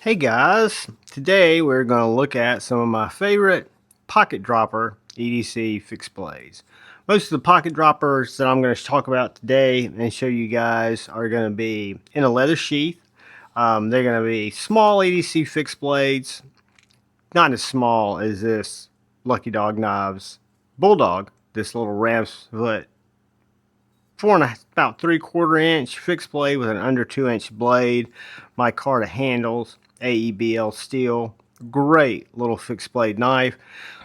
Hey guys, today we're going to look at some of my favorite pocket dropper EDC fixed blades. Most of the pocket droppers that I'm going to talk about today and show you guys are going to be in a leather sheath. They're going to be small EDC fixed blades, not as small as this Lucky Dog Knives BullDog, this little ram's foot, about 3/4 inch fixed blade with an under 2-inch blade, micarta handles, AEBL steel. Great little fixed blade knife.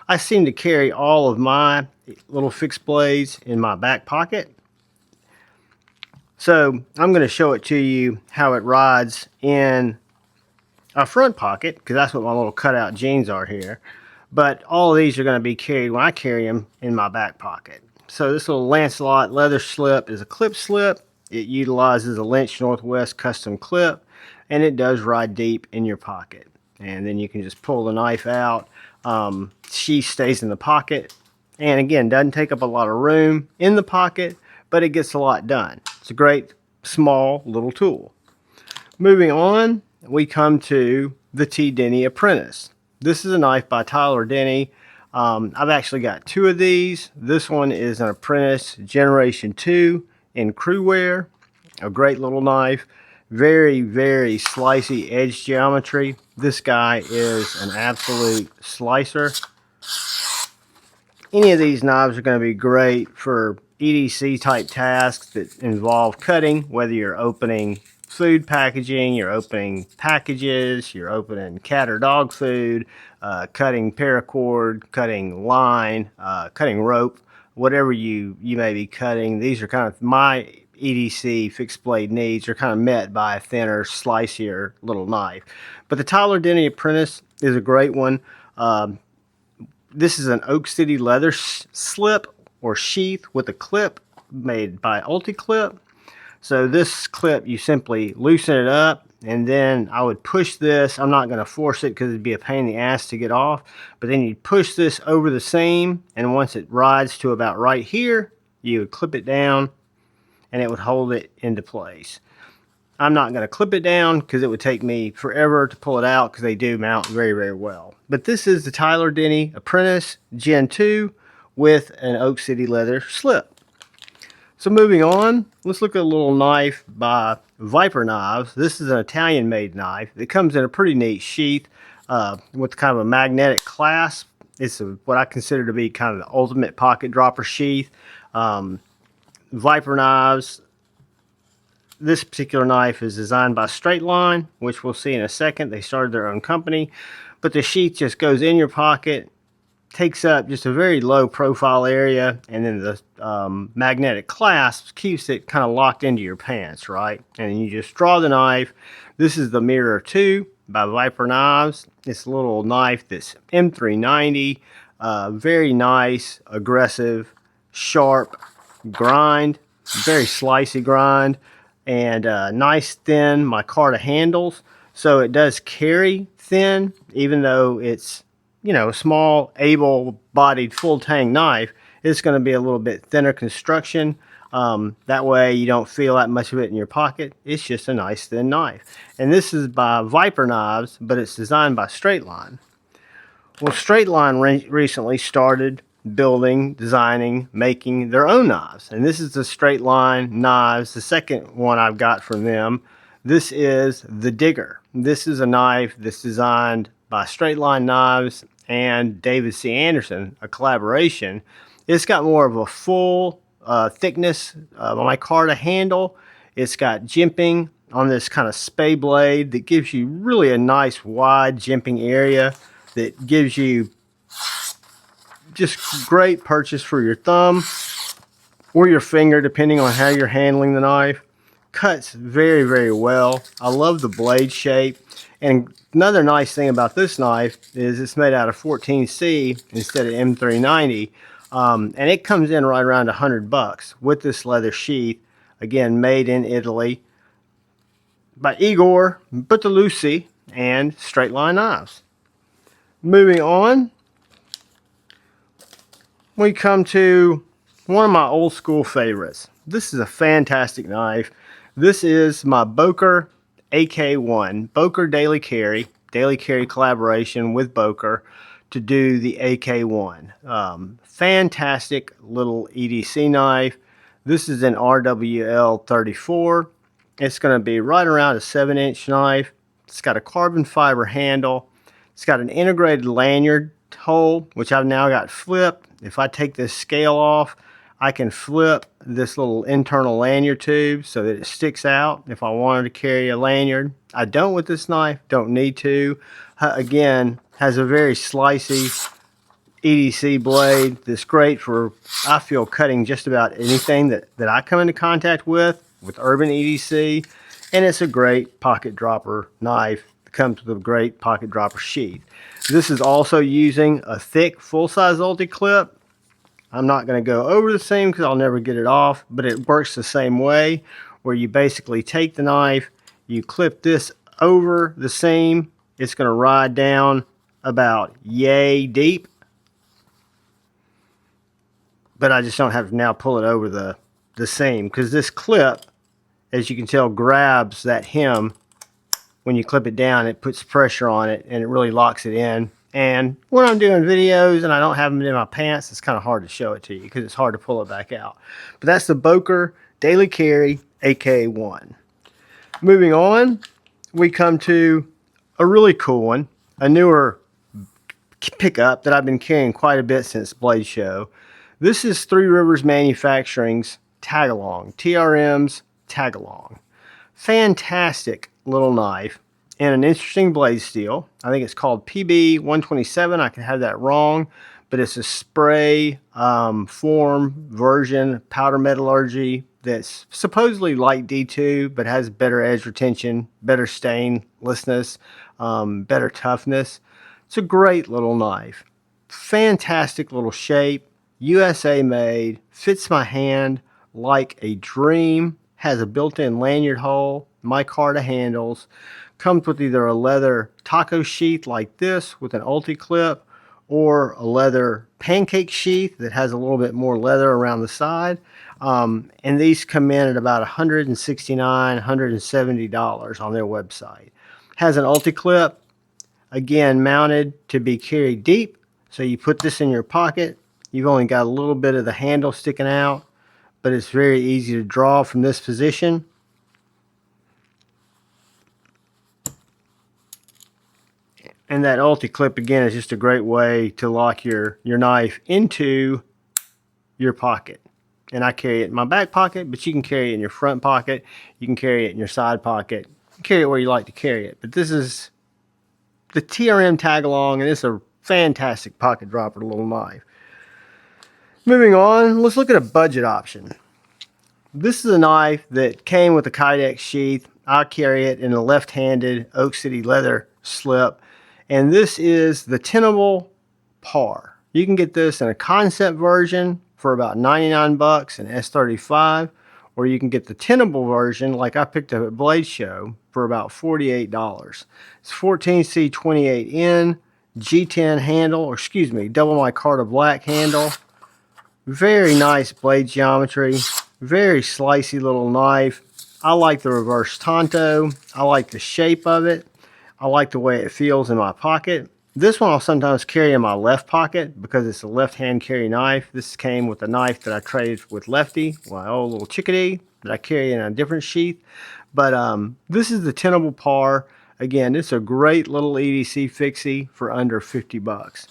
I seem to carry all of my little fixed blades in my back pocket. So I'm going to show it to you how it rides in a front pocket, because that's what my little cutout jeans are here. But all of these are going to be carried when I carry them in my back pocket. So this little Lancelot leather slip is a clip slip. It utilizes a Lynch Northwest custom clip, and it does ride deep in your pocket. And then you can just pull the knife out. Sheath stays in the pocket, and again, doesn't take up a lot of room in the pocket, but it gets a lot done. It's a great small little tool. Moving on, we come to the T.Denney Apprentice. This is a knife by T.Denney. I've actually got two of these. This one is an Apprentice Generation 2 in crew wear. A great little knife. Very, very slicey edge geometry. This guy is an absolute slicer. Any of these knives are going to be great for EDC type tasks that involve cutting, whether you're opening food packaging, you're opening packages, you're opening cat or dog food, cutting paracord, cutting line, cutting rope, whatever you may be cutting. These are kind of my EDC fixed blade needs are kind of met by a thinner, slicier little knife. But the T.Denney Apprentice is a great one. This is an Oak City leather slip or sheath with a clip made by UltiClip. So this clip, you simply loosen it up, and then I would push this. I'm not going to force it because it'd be a pain in the ass to get off. But then you push this over the seam, and once it rides to about right here, you would clip it down, and it would hold it into place. I'm not going to clip it down because it would take me forever to pull it out because they do mount very, very well. But this is the T.Denney Apprentice Gen 2 with an Oak City leather slip. So moving on, let's look at a little knife by Viper Knives. This is an Italian-made knife. It comes in a pretty neat sheath with kind of a magnetic clasp. It's what I consider to be kind of the ultimate pocket dropper sheath. Viper Knives. This particular knife is designed by Straight Line, which we'll see in a second. They started their own company. But the sheath just goes in your pocket, takes up just a very low profile area, and then the magnetic clasp keeps it kind of locked into your pants, right? And you just draw the knife. This is the Mirror 2 by Viper Knives. It's a little knife that's M390, very nice, aggressive, sharp grind, very slicey grind, and nice thin micarta handles. So it does carry thin, even though it's, you know, a small, able-bodied, full-tang knife. It's going to be a little bit thinner construction. That way you don't feel that much of it in your pocket. It's just a nice thin knife. And this is by Viper Knives, but it's designed by Straight Line. Well, Straight Line recently started building, designing, making their own knives. And this is the Straight Line Knives, the second one I've got from them. This is the Digger. This is a knife that's designed by Straight Line Knives and David C. Anderson, a collaboration. It's got more of a full thickness micarta handle. It's got jimping on this kind of spay blade that gives you really a nice wide jimping area that gives you just great purchase for your thumb or your finger, depending on how you're handling the knife. Cuts very, very well. I love the blade shape. And another nice thing about this knife is it's made out of 14C instead of M390. And it comes in right around $100 with this leather sheath. Again, made in Italy by Igor Bertolucci and Straight Line Knives. Moving on, we come to one of my old school favorites. This is a fantastic knife. This is my Boker AK1, Boker daily carry collaboration with Boker to do the AK1. Fantastic little EDC knife. This is an RWL 34. It's going to be right around a 7-inch knife. It's got a carbon fiber handle. It's got an integrated lanyard hole, which I've now got flipped. If I take this scale off, I can flip this little internal lanyard tube so that it sticks out if I wanted to carry a lanyard. I don't with this knife, don't need to. Again, has a very slicey EDC blade that's great for, I feel, cutting just about anything that I come into contact with urban EDC. And it's a great pocket dropper knife. It comes with a great pocket dropper sheath. This is also using a thick full-size ulti clip. I'm not going to go over the seam because I'll never get it off, but it works the same way, where you basically take the knife, you clip this over the seam. It's going to ride down about yay deep, but I just don't have to now pull it over the seam, because this clip, as you can tell, grabs that hem. When you clip it down, it puts pressure on it and it really locks it in. And when I'm doing videos and I don't have them in my pants, it's kind of hard to show it to you because it's hard to pull it back out. But that's the Boker Daily Carry AK1. Moving on, we come to a really cool one, a newer pickup that I've been carrying quite a bit since Blade Show. This is Three Rivers Manufacturing's Tagalong, TRM's Tagalong. Fantastic little knife. And an interesting blade steel. I think it's called PB127. I could have that wrong, but it's a spray form version, powder metallurgy, that's supposedly light D2, but has better edge retention, better stainlessness, better toughness. It's a great little knife. Fantastic little shape, USA made, fits my hand like a dream, has a built-in lanyard hole, micarta handles, comes with either a leather taco sheath like this with an ulti clip, or a leather pancake sheath that has a little bit more leather around the side. And these come in at about $169, $170 on their website. Has an ulti clip, again mounted to be carried deep. So you put this in your pocket. You've only got a little bit of the handle sticking out, but it's very easy to draw from this position. And that ulti clip, again, is just a great way to lock your knife into your pocket. And I carry it in my back pocket, but you can carry it in your front pocket. You can carry it in your side pocket. You can carry it where you like to carry it. But this is the TRM Tagalong, and it's a fantastic pocket dropper little knife. Moving on, let's look at a budget option. This is a knife that came with a Kydex sheath. I carry it in a left-handed Oak City leather slip. And this is the Tentable Par. You can get this in a concept version for about 99 bucks, an S35, or you can get the Tenable version like I picked up at Blade Show for about $48. It's 14C28N, G10 handle, or excuse me, double micarta black handle. Very nice blade geometry, very slicey little knife. I like the reverse tanto. I like the shape of it. I like the way it feels in my pocket. This one I'll sometimes carry in my left pocket because it's a left-hand carry knife. This came with a knife that I traded with Lefty, my old little chickadee that I carry in a different sheath. But this is the Tenable Par. Again, it's a great little EDC fixie for under 50 bucks.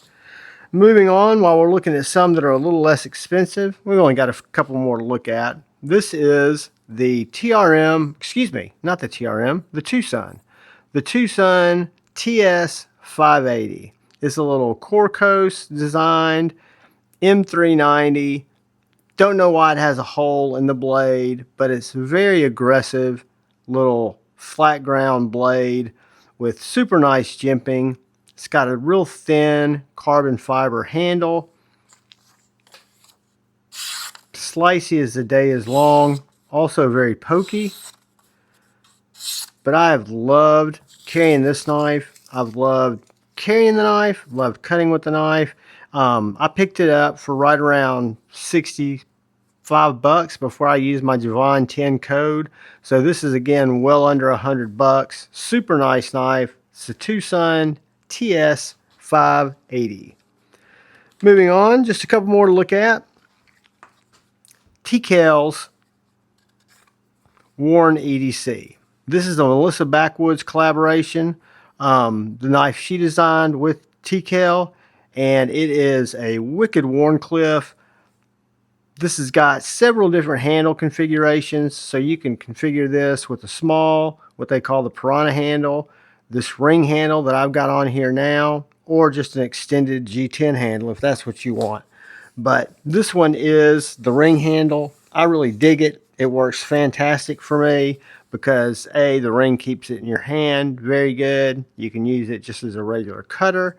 Moving on, while we're looking at some that are a little less expensive, we've only got a couple more to look at. This is the TRM, excuse me, not the TRM, the TwoSun. The Tucson TS580. It's a little Corcos designed M390. Don't know why it has a hole in the blade, but it's very aggressive little flat ground blade with super nice jimping. It's got a real thin carbon fiber handle. Slicey as the day is long. Also very pokey. But I have loved carrying this knife. I've loved carrying the knife, loved cutting with the knife. I picked it up for right around $65 $5 before I use my Javon 10 code. So this is again well under $100. Super nice knife. It's a Tucson TS580. Moving on, just a couple more to look at. TKL's Wharn EDC. This is a Melissa Backwoods collaboration. The knife she designed with T.Kell, and it is a wicked Wharncliffe. This has got several different handle configurations, so you can configure this with a small, what they call the piranha handle, this ring handle that I've got on here now, or just an extended G10 handle if that's what you want. But this one is the ring handle. I really dig it. It works fantastic for me because A, the ring keeps it in your hand very good. You can use it just as a regular cutter.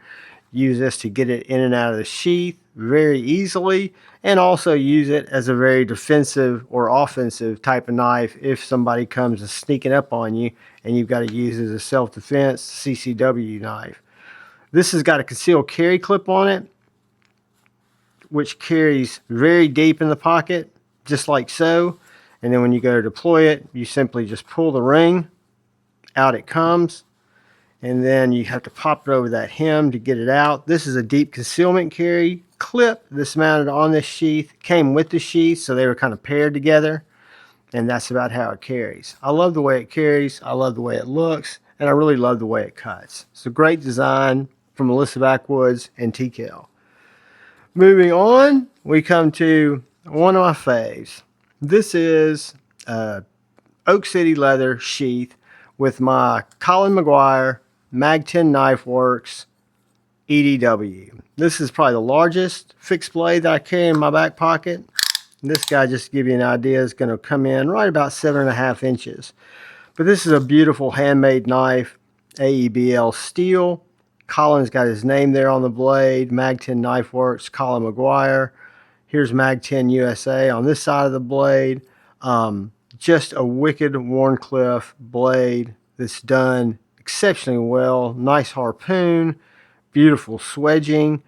Use this to get it in and out of the sheath very easily, and also use it as a very defensive or offensive type of knife if somebody comes sneaking up on you and you've got to use it as a self-defense CCW knife. This has got a concealed carry clip on it, which carries very deep in the pocket, just like so. And then when you go to deploy it, you simply just pull the ring, out it comes, and then you have to pop it over that hem to get it out. This is a deep concealment carry clip that's mounted on this sheath. Came with the sheath, so they were kind of paired together, and that's about how it carries. I love the way it carries, I love the way it looks, and I really love the way it cuts. It's a great design from Melissa Backwoods and T.Kell. Moving on, we come to one of my faves. This is Oak City leather sheath with my Colin McGuire Mag 10 Knife Works EDW. This is probably the largest fixed blade that I carry in my back pocket. This guy, just to give you an idea, is going to come in right about 7.5 inches. But this is a beautiful handmade knife, AEBL steel. Colin's got his name there on the blade. Mag 10 Knife Works, Colin McGuire. Here's Mag 10 USA on this side of the blade. Just a wicked Wharncliffe blade that's done exceptionally well. Nice harpoon, beautiful swedging,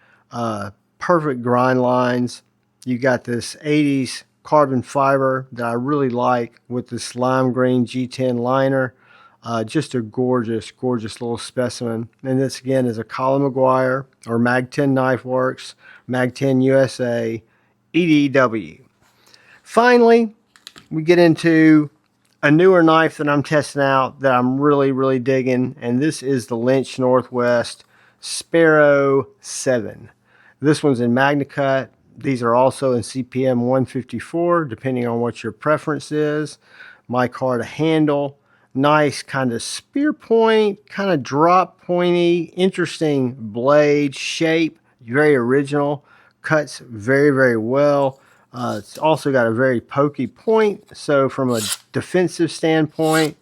perfect grind lines. You got this 80s carbon fiber that I really like with this lime green G10 liner. Just a gorgeous, gorgeous little specimen. And this again is a Colin McGuire or Mag 10 Knife Works, Mag 10 USA, EDW. Finally, we get into a newer knife that I'm testing out that I'm really, really digging, and this is the Lynch Northwest Sparrow 7. This one's in Magna Cut. These are also in CPM 154, depending on what your preference is. Micarta handle. Nice kind of spear point, kind of drop pointy, interesting blade shape, very original, cuts very, very well. It's also got a very pokey point, so from a defensive standpoint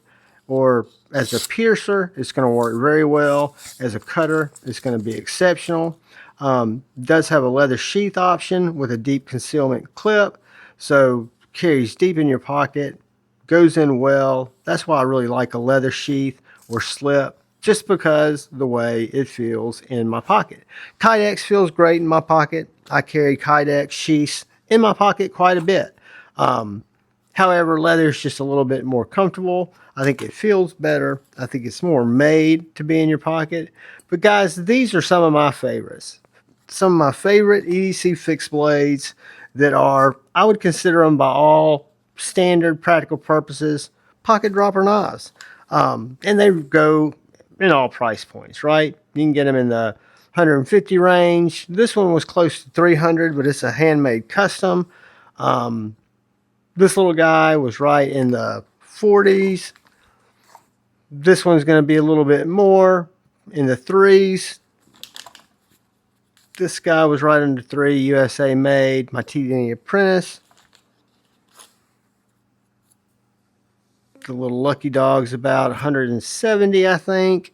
or as a piercer, it's going to work very well. As a cutter, it's going to be exceptional. Does have a leather sheath option with a deep concealment clip, so carries deep in your pocket, goes in well. That's why I really like a leather sheath or slip, just because the way it feels in my pocket. Kydex feels great in my pocket. I carry Kydex sheaths in my pocket quite a bit. However, leather is just a little bit more comfortable. I think it feels better. I think it's more made to be in your pocket. But guys, these are some of my favorites. Some of my favorite EDC fixed blades that are, I would consider them by all standard practical purposes, pocket dropper knives. And they go in all price points, right? You can get them in the 150 range. This one was close to 300, but it's a handmade custom. This little guy was right in the 40s. This one's going to be a little bit more in the 3s. This guy was right under 3, USA made, my T.Denney Apprentice. The little Lucky Dog's about 170, I think.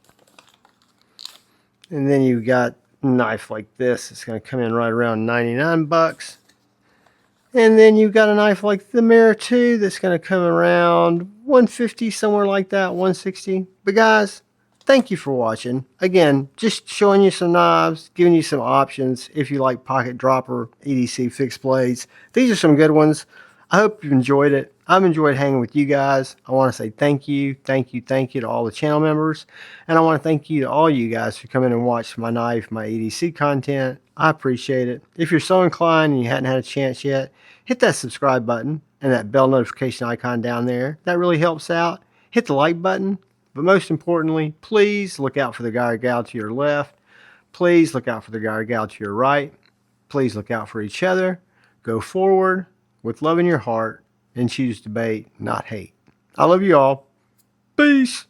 And then you've got a knife like this. It's going to come in right around 99 bucks. And then you've got a knife like the Mirror 2 that's going to come around 150, somewhere like that, 160. But guys, thank you for watching. Again, just showing you some knives, giving you some options if you like pocket dropper EDC fixed blades. These are some good ones. I hope you enjoyed it. I've enjoyed hanging with you guys. I want to say thank you to all the channel members. And I want to thank you to all you guys for coming and watching my knife, my EDC content. I appreciate it. If you're so inclined and you hadn't had a chance yet, hit that subscribe button and that bell notification icon down there. That really helps out. Hit the like button. But most importantly, please look out for the guy or gal to your left. Please look out for the guy or gal to your right. Please look out for each other. Go forward with love in your heart and choose debate, not hate. I love you all. Peace.